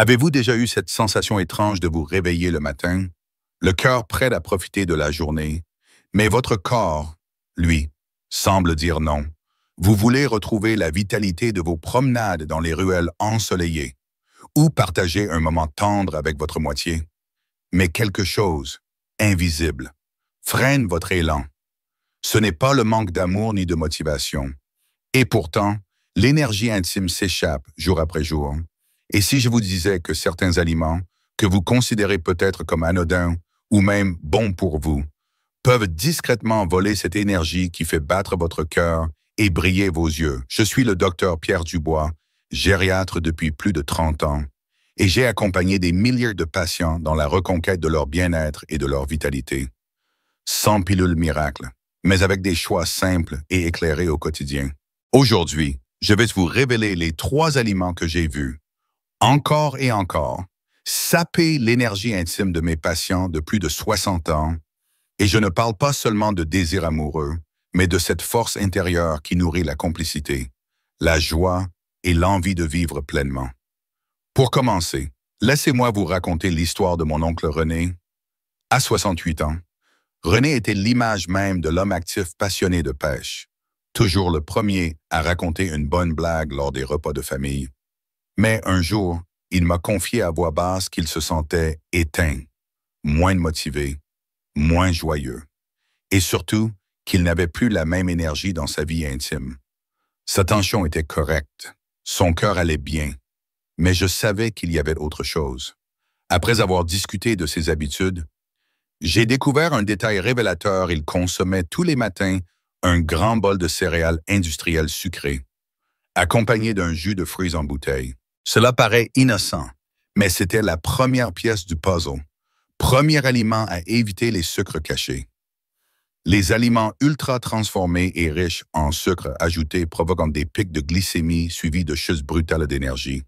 Avez-vous déjà eu cette sensation étrange de vous réveiller le matin, le cœur prêt à profiter de la journée, mais votre corps, lui, semble dire non? Vous voulez retrouver la vitalité de vos promenades dans les ruelles ensoleillées ou partager un moment tendre avec votre moitié. Mais quelque chose, invisible, freine votre élan. Ce n'est pas le manque d'amour ni de motivation. Et pourtant, l'énergie intime s'échappe jour après jour. Et si je vous disais que certains aliments, que vous considérez peut-être comme anodins ou même bons pour vous, peuvent discrètement voler cette énergie qui fait battre votre cœur et briller vos yeux. Je suis le docteur Pierre Dubois, gériatre depuis plus de 30 ans, et j'ai accompagné des milliers de patients dans la reconquête de leur bien-être et de leur vitalité. Sans pilule miracle, mais avec des choix simples et éclairés au quotidien. Aujourd'hui, je vais vous révéler les 3 aliments que j'ai vus, encore et encore, saper l'énergie intime de mes patients de plus de 60 ans. Et je ne parle pas seulement de désir amoureux, mais de cette force intérieure qui nourrit la complicité, la joie et l'envie de vivre pleinement. Pour commencer, laissez-moi vous raconter l'histoire de mon oncle René. À 68 ans, René était l'image même de l'homme actif passionné de pêche, toujours le premier à raconter une bonne blague lors des repas de famille. Mais un jour, il m'a confié à voix basse qu'il se sentait éteint, moins motivé, moins joyeux, et surtout qu'il n'avait plus la même énergie dans sa vie intime. Sa tension était correcte, son cœur allait bien, mais je savais qu'il y avait autre chose. Après avoir discuté de ses habitudes, j'ai découvert un détail révélateur: il consommait tous les matins un grand bol de céréales industrielles sucrées, accompagné d'un jus de fruits en bouteille. Cela paraît innocent, mais c'était la première pièce du puzzle, premier aliment à éviter les sucres cachés. Les aliments ultra transformés et riches en sucre ajouté provoquent des pics de glycémie suivis de chutes brutales d'énergie.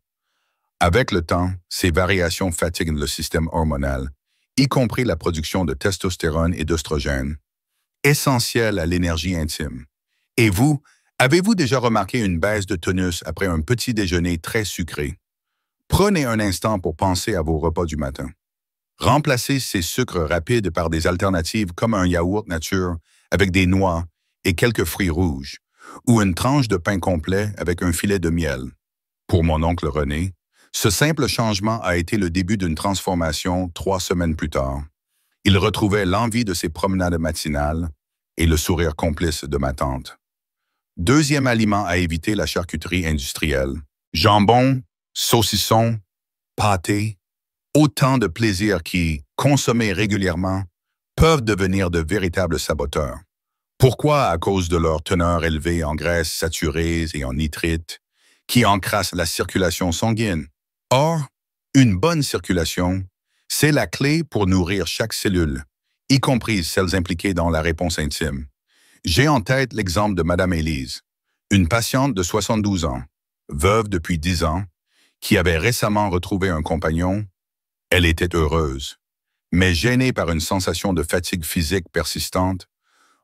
Avec le temps, ces variations fatiguent le système hormonal, y compris la production de testostérone et d'œstrogène, essentiels à l'énergie intime. Et vous, avez-vous déjà remarqué une baisse de tonus après un petit déjeuner très sucré? Prenez un instant pour penser à vos repas du matin. Remplacez ces sucres rapides par des alternatives comme un yaourt nature avec des noix et quelques fruits rouges, ou une tranche de pain complet avec un filet de miel. Pour mon oncle René, ce simple changement a été le début d'une transformation 3 semaines plus tard. Il retrouvait l'envie de ses promenades matinales et le sourire complice de ma tante. Deuxième aliment à éviter: la charcuterie industrielle. Jambon, saucisson, pâté, autant de plaisirs qui, consommés régulièrement, peuvent devenir de véritables saboteurs. Pourquoi? À cause de leur teneur élevée en graisses saturées et en nitrites, qui encrassent la circulation sanguine. Or, une bonne circulation, c'est la clé pour nourrir chaque cellule, y compris celles impliquées dans la réponse intime. J'ai en tête l'exemple de Madame Élise, une patiente de 72 ans, veuve depuis 10 ans, qui avait récemment retrouvé un compagnon. Elle était heureuse, mais gênée par une sensation de fatigue physique persistante.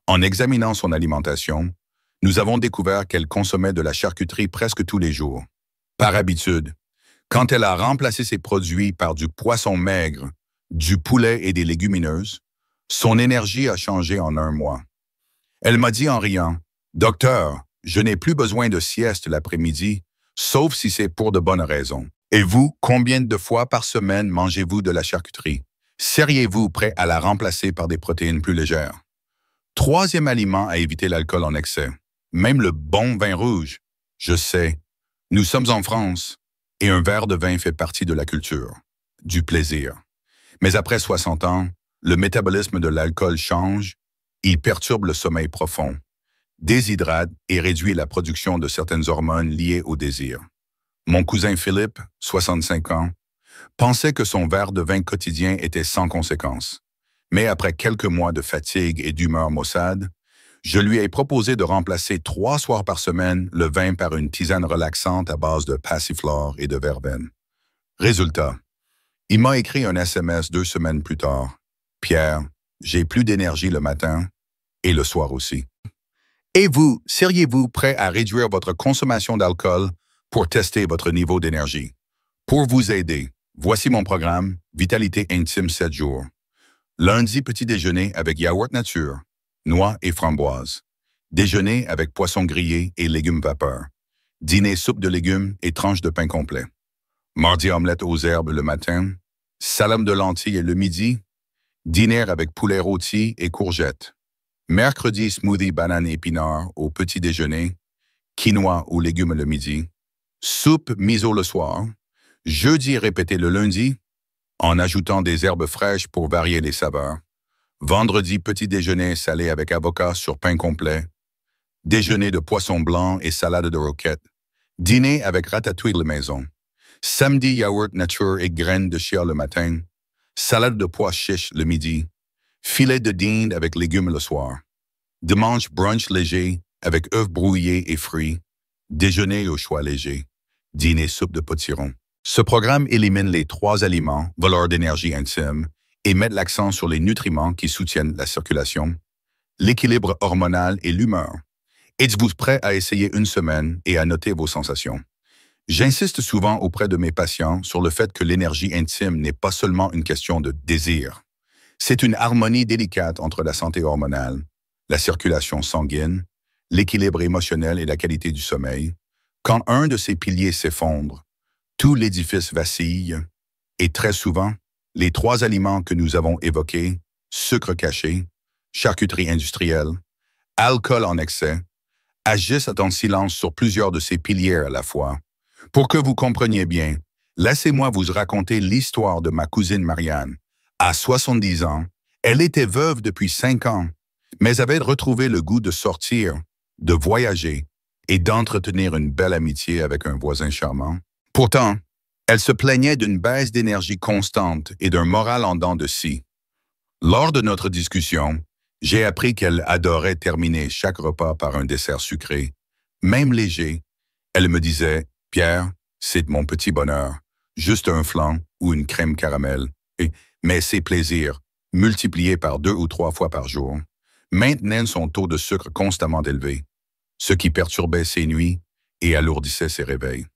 En examinant son alimentation, nous avons découvert qu'elle consommait de la charcuterie presque tous les jours. Par habitude, quand elle a remplacé ses produits par du poisson maigre, du poulet et des légumineuses, son énergie a changé en un mois. Elle m'a dit en riant: « Docteur, je n'ai plus besoin de sieste l'après-midi, sauf si c'est pour de bonnes raisons. » Et vous, combien de fois par semaine mangez-vous de la charcuterie? Seriez-vous prêt à la remplacer par des protéines plus légères? Troisième aliment à éviter: l'alcool en excès. Même le bon vin rouge. Je sais, nous sommes en France, et un verre de vin fait partie de la culture, du plaisir. Mais après 60 ans, le métabolisme de l'alcool change, il perturbe le sommeil profond, déshydrate et réduit la production de certaines hormones liées au désir. Mon cousin Philippe, 65 ans, pensait que son verre de vin quotidien était sans conséquence. Mais après quelques mois de fatigue et d'humeur maussade, je lui ai proposé de remplacer 3 soirs par semaine le vin par une tisane relaxante à base de passiflore et de verveine. Résultat, il m'a écrit un SMS 2 semaines plus tard. « Pierre, j'ai plus d'énergie le matin et le soir aussi. » Et vous, seriez-vous prêt à réduire votre consommation d'alcool pour tester votre niveau d'énergie? Pour vous aider, Voici mon programme, Vitalité intime 7 jours. Lundi, petit déjeuner avec yaourt nature, noix et framboises. Déjeuner avec poisson grillé et légumes vapeur. Dîner, soupe de légumes et tranche de pain complet. Mardi, omelette aux herbes le matin. Salade de lentilles le midi. Dîner avec poulet rôti et courgettes. Mercredi, smoothie banane épinard au petit déjeuner. Quinoa aux légumes le midi. Soupe miso le soir. Jeudi, répété le lundi, en ajoutant des herbes fraîches pour varier les saveurs. Vendredi, petit déjeuner salé avec avocat sur pain complet. Déjeuner de poisson blanc et salade de roquette. Dîner avec ratatouille de maison. Samedi, yaourt nature et graines de chia le matin. Salade de pois chiches le midi. Filet de dinde avec légumes le soir. Dimanche, brunch léger avec œufs brouillés et fruits. Déjeuner au choix léger. Dîner, soupe de potiron. Ce programme élimine les 3 aliments, voleurs d'énergie intime, et met l'accent sur les nutriments qui soutiennent la circulation, l'équilibre hormonal et l'humeur. Êtes-vous prêt à essayer une semaine et à noter vos sensations? J'insiste souvent auprès de mes patients sur le fait que l'énergie intime n'est pas seulement une question de désir. C'est une harmonie délicate entre la santé hormonale, la circulation sanguine, l'équilibre émotionnel et la qualité du sommeil. Quand un de ces piliers s'effondre, tout l'édifice vacille et très souvent, les 3 aliments que nous avons évoqués, sucre caché, charcuterie industrielle, alcool en excès, agissent en silence sur plusieurs de ces piliers à la fois. Pour que vous compreniez bien, laissez-moi vous raconter l'histoire de ma cousine Marianne. À 70 ans, elle était veuve depuis 5 ans, mais avait retrouvé le goût de sortir, de voyager et d'entretenir une belle amitié avec un voisin charmant. Pourtant, elle se plaignait d'une baisse d'énergie constante et d'un moral en dents de scie. Lors de notre discussion, j'ai appris qu'elle adorait terminer chaque repas par un dessert sucré. Même léger, elle me disait « Pierre, c'est mon petit bonheur, juste un flan ou une crème caramel. » Mais ces plaisirs, multipliés par 2 ou 3 fois par jour, maintenaient son taux de sucre constamment élevé, ce qui perturbait ses nuits et alourdissait ses réveils.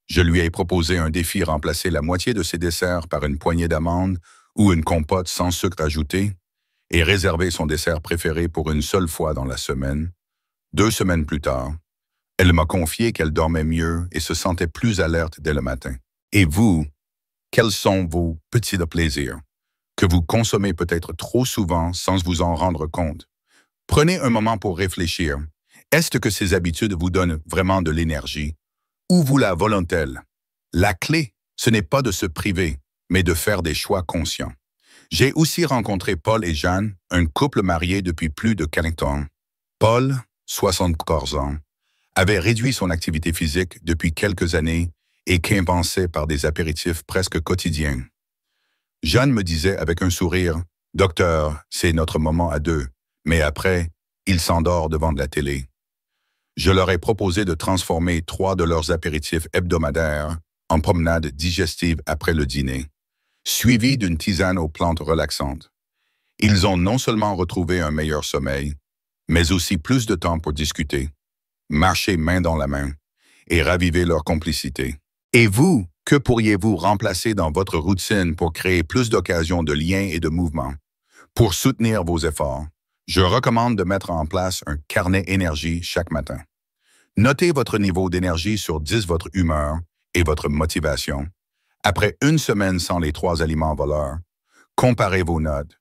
Je lui ai proposé un défi: remplacer la moitié de ses desserts par une poignée d'amandes ou une compote sans sucre ajouté et réserver son dessert préféré pour une seule fois dans la semaine. 2 semaines plus tard, elle m'a confié qu'elle dormait mieux et se sentait plus alerte dès le matin. Et vous, quels sont vos petits plaisirs que vous consommez peut-être trop souvent sans vous en rendre compte? Prenez un moment pour réfléchir. Est-ce que ces habitudes vous donnent vraiment de l'énergie? Ou vous la volontaire? La clé, ce n'est pas de se priver, mais de faire des choix conscients. J'ai aussi rencontré Paul et Jeanne, un couple marié depuis plus de 40 ans. Paul, 74 ans, avait réduit son activité physique depuis quelques années et compensait par des apéritifs presque quotidiens. Jeanne me disait avec un sourire « Docteur, c'est notre moment à deux », mais après, il s'endort devant de la télé. Je leur ai proposé de transformer 3 de leurs apéritifs hebdomadaires en promenade digestive après le dîner, suivie d'une tisane aux plantes relaxantes. Ils ont non seulement retrouvé un meilleur sommeil, mais aussi plus de temps pour discuter, marcher main dans la main et raviver leur complicité. Et vous, que pourriez-vous remplacer dans votre routine pour créer plus d'occasions de liens et de mouvements? Pour soutenir vos efforts, je recommande de mettre en place un carnet énergie chaque matin. Notez votre niveau d'énergie sur 10, votre humeur et votre motivation. Après une semaine sans les 3 aliments voleurs, comparez vos notes.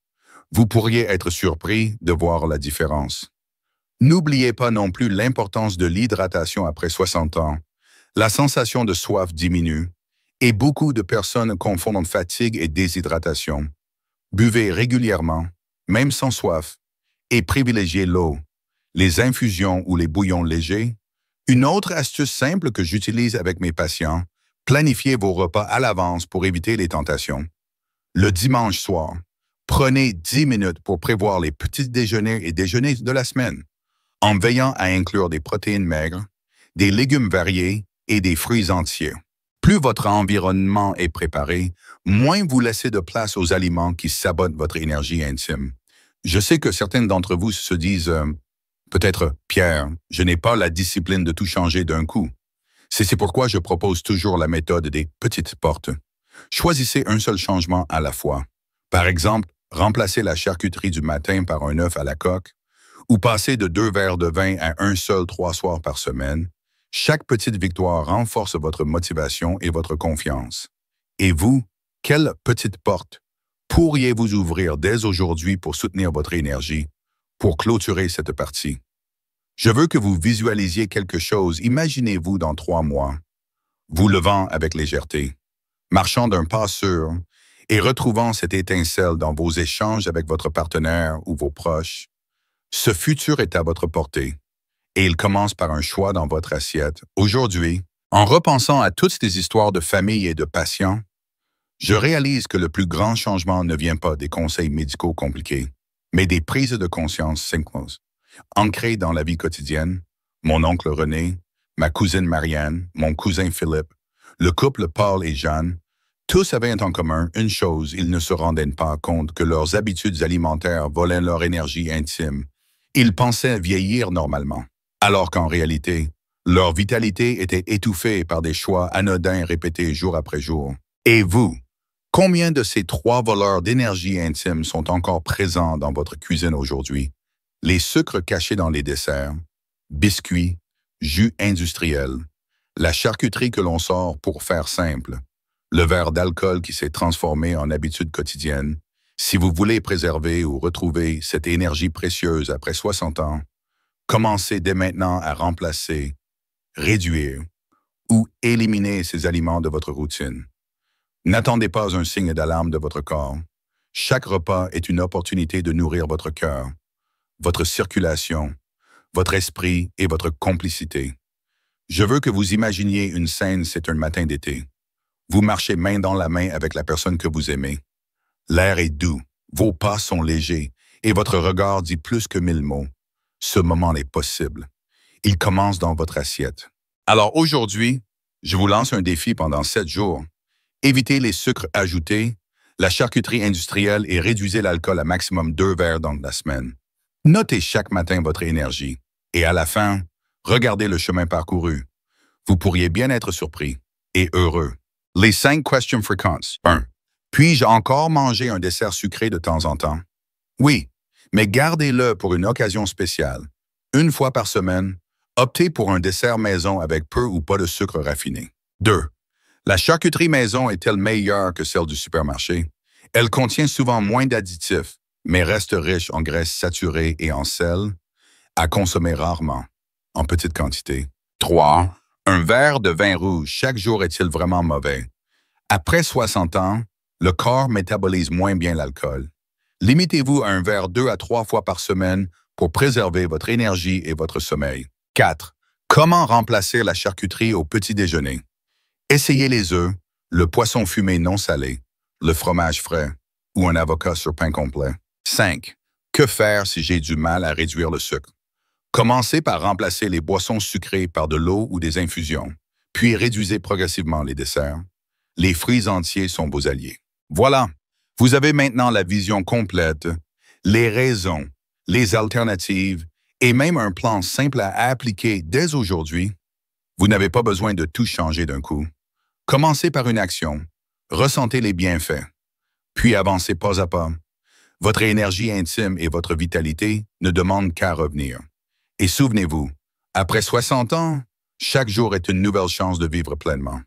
Vous pourriez être surpris de voir la différence. N'oubliez pas non plus l'importance de l'hydratation après 60 ans. La sensation de soif diminue et beaucoup de personnes confondent fatigue et déshydratation. Buvez régulièrement, même sans soif, et privilégiez l'eau, les infusions ou les bouillons légers. Une autre astuce simple que j'utilise avec mes patients: planifiez vos repas à l'avance pour éviter les tentations. Le dimanche soir, prenez 10 minutes pour prévoir les petits déjeuners et déjeuners de la semaine, en veillant à inclure des protéines maigres, des légumes variés et des fruits entiers. Plus votre environnement est préparé, moins vous laissez de place aux aliments qui sabotent votre énergie intime. Je sais que certains d'entre vous se disent peut-être « Pierre, je n'ai pas la discipline de tout changer d'un coup ». C'est pourquoi je propose toujours la méthode des petites portes. Choisissez un seul changement à la fois. Par exemple, remplacer la charcuterie du matin par un œuf à la coque ou passer de 2 verres de vin à un seul 3 soirs par semaine. Chaque petite victoire renforce votre motivation et votre confiance. Et vous, quelle petite porte pourriez-vous ouvrir dès aujourd'hui pour soutenir votre énergie, pour clôturer cette partie? Je veux que vous visualisiez quelque chose. Imaginez-vous dans 3 mois, vous levant avec légèreté, marchant d'un pas sûr et retrouvant cette étincelle dans vos échanges avec votre partenaire ou vos proches. Ce futur est à votre portée et il commence par un choix dans votre assiette. Aujourd'hui, en repensant à toutes ces histoires de famille et de patients, je réalise que le plus grand changement ne vient pas des conseils médicaux compliqués, mais des prises de conscience simples, ancrées dans la vie quotidienne. Mon oncle René, ma cousine Marianne, mon cousin Philippe, le couple Paul et Jeanne, tous avaient en commun une chose, ils ne se rendaient pas compte que leurs habitudes alimentaires volaient leur énergie intime. Ils pensaient vieillir normalement, alors qu'en réalité, leur vitalité était étouffée par des choix anodins répétés jour après jour. Et vous, combien de ces 3 voleurs d'énergie intime sont encore présents dans votre cuisine aujourd'hui? Les sucres cachés dans les desserts, biscuits, jus industriels, la charcuterie que l'on sort pour faire simple, le verre d'alcool qui s'est transformé en habitude quotidienne. Si vous voulez préserver ou retrouver cette énergie précieuse après 60 ans, commencez dès maintenant à remplacer, réduire ou éliminer ces aliments de votre routine. N'attendez pas un signe d'alarme de votre corps. Chaque repas est une opportunité de nourrir votre cœur, votre circulation, votre esprit et votre complicité. Je veux que vous imaginiez une scène, c'est un matin d'été. Vous marchez main dans la main avec la personne que vous aimez. L'air est doux, vos pas sont légers et votre regard dit plus que 1000 mots. Ce moment est possible. Il commence dans votre assiette. Alors aujourd'hui, je vous lance un défi pendant 7 jours. Évitez les sucres ajoutés, la charcuterie industrielle et réduisez l'alcool à maximum 2 verres dans la semaine. Notez chaque matin votre énergie et à la fin, regardez le chemin parcouru. Vous pourriez bien être surpris et heureux. Les 5 questions fréquentes. 1. Puis-je encore manger un dessert sucré de temps en temps? Oui, mais gardez-le pour une occasion spéciale. Une fois par semaine, optez pour un dessert maison avec peu ou pas de sucre raffiné. 2. La charcuterie maison est-elle meilleure que celle du supermarché? Elle contient souvent moins d'additifs, mais reste riche en graisses saturées et en sel, à consommer rarement, en petite quantité. 3. Un verre de vin rouge chaque jour est-il vraiment mauvais? Après 60 ans, le corps métabolise moins bien l'alcool. Limitez-vous à un verre 2 à 3 fois par semaine pour préserver votre énergie et votre sommeil. 4. Comment remplacer la charcuterie au petit déjeuner? Essayez les œufs, le poisson fumé non salé, le fromage frais ou un avocat sur pain complet. 5. Que faire si j'ai du mal à réduire le sucre? Commencez par remplacer les boissons sucrées par de l'eau ou des infusions, puis réduisez progressivement les desserts. Les fruits entiers sont vos alliés. Voilà, vous avez maintenant la vision complète, les raisons, les alternatives et même un plan simple à appliquer dès aujourd'hui. Vous n'avez pas besoin de tout changer d'un coup. Commencez par une action, ressentez les bienfaits, puis avancez pas à pas. Votre énergie intime et votre vitalité ne demandent qu'à revenir. Et souvenez-vous, après 60 ans, chaque jour est une nouvelle chance de vivre pleinement.